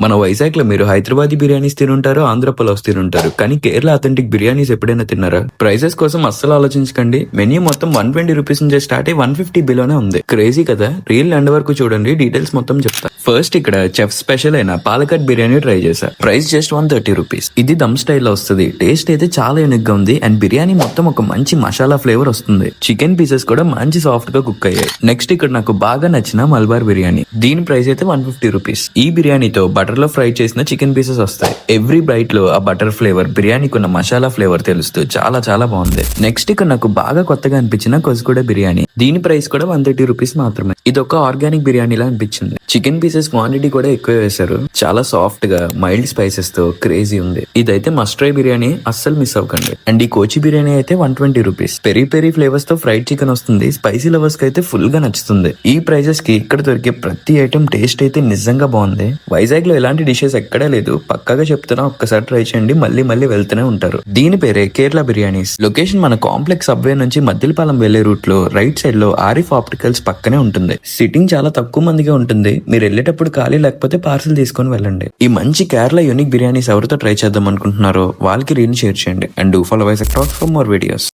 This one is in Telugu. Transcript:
మన వైజాగ్ లో మీరు హైదరాబాదీ బిర్యానీస్ తినుంటారు, ఆంధ్ర పులావ్స్ తినుంటారు, కానీ కేరళ అథెంటిక్ బిర్యానీస్ ఎప్పుడైనా తిన్నారా? ప్రైజెస్ కోసం అస్సలు ఆలోచించకండి. మెన్యూ మొత్తం 120 రూపీస్ నుంచి స్టార్ట్ అయ్యి 150 బిలోనే ఉంది. క్రేజీ కదా. రీల్ ఎండ్ వరకు చూడండి, డీటెయిల్స్ మొత్తం చెప్తా. ఫస్ట్ ఇక్కడ చెఫ్ స్పెషల్ అయిన పాలకట్ బిర్యానీ ట్రై చేశా. Price just 130 rupees. ఇది దమ్ స్టైల్ లో వస్తుంది. టేస్ట్ అయితే చాలా యూనిక్ గా ఉంది అండ్ బిర్యానీ మొత్తం ఒక మంచి మసాలా ఫ్లేవర్ వస్తుంది. చికెన్ పీసెస్ కూడా మంచి సాఫ్ట్ గా కుక్ అయ్యాయి. నెక్స్ట్ ఇక్కడ నాకు బాగా నచ్చిన మల్బార్ బిర్యానీ. దీని ప్రైస్ అయితే 150 రూపీస్. ఈ బిర్యానీతో బటర్ లో ఫ్రై చేసిన చికెన్ పీసెస్ వస్తాయి. ఎవ్రీ బైట్ లో ఆ బటర్ ఫ్లేవర్, బిర్యానీకి ఉన్న మసాలా ఫ్లేవర్ తెలుస్తూ చాలా చాలా బాగుంది. నెక్స్ట్ ఇక్కడ నాకు బాగా కొత్తగా అనిపించిన కొసుగూడ బిర్యానీ. దీని ప్రైస్ కూడా 130 రూపీస్ మాత్రమే. ఇది ఒక ఆర్గానిక్ బిర్యానీ లా అనిపించింది. చికెన్ పీసెస్ క్వాంటిటీ కూడా ఎక్కువ వేశారు. చాలా సాఫ్ట్ గా మైల్డ్ స్పైసెస్ తో క్రేజీ ఉంది. ఇదైతే మస్ట్ ట్రై బిర్యానీ, అస్సలు మిస్ అవ్వకండి. అండ్ ఈ కోచి బిర్యానీ అయితే 120 రూపీస్. పెరి పెరి ఫ్లేవర్స్ తో ఫ్రైడ్ చికెన్ వస్తుంది. స్పైసీ లవర్స్ కి అయితే ఫుల్ గా నచ్చుతుంది. ఈ ప్రైజెస్ కి ఇక్కడ దొరికే ప్రతి ఐటమ్ టేస్ట్ అయితే నిజంగా బాగుంది. వైజాగ్ లో ఇలాంటి డిషెస్ ఎక్కడా లేదు. పక్కాగా చెప్తున్నా, ఒక్కసారి ట్రై చేయండి, మళ్ళీ మళ్ళీ వెళ్తూనే ఉంటారు. దీని పేరే కేరళ బిర్యానీస్. లొకేషన్ మన కాంప్లెక్స్ సబ్వే నుంచి మద్దిలపాలెం వెళ్లే రూట్ లో రైట్ సైడ్ లో ఆరిఫ్ ఆప్టికల్స్ పక్కనే ఉంటుంది. సిట్టింగ్ చాలా తక్కువ మందిగా ఉంటుంది. మీరు వెళ్ళేటప్పుడు ఖాళీ లేకపోతే పార్సల్ తీసుకొని వెళ్ళండి. ఈ మంచి కేరళ యూనిక్ బిర్యానీస్ ఎవరితో ట్రై చేద్దాం అనుకుంటున్నారో వాళ్ళకి రీల్ షేర్ చేయండి. And do follow Vizag talks for more videos.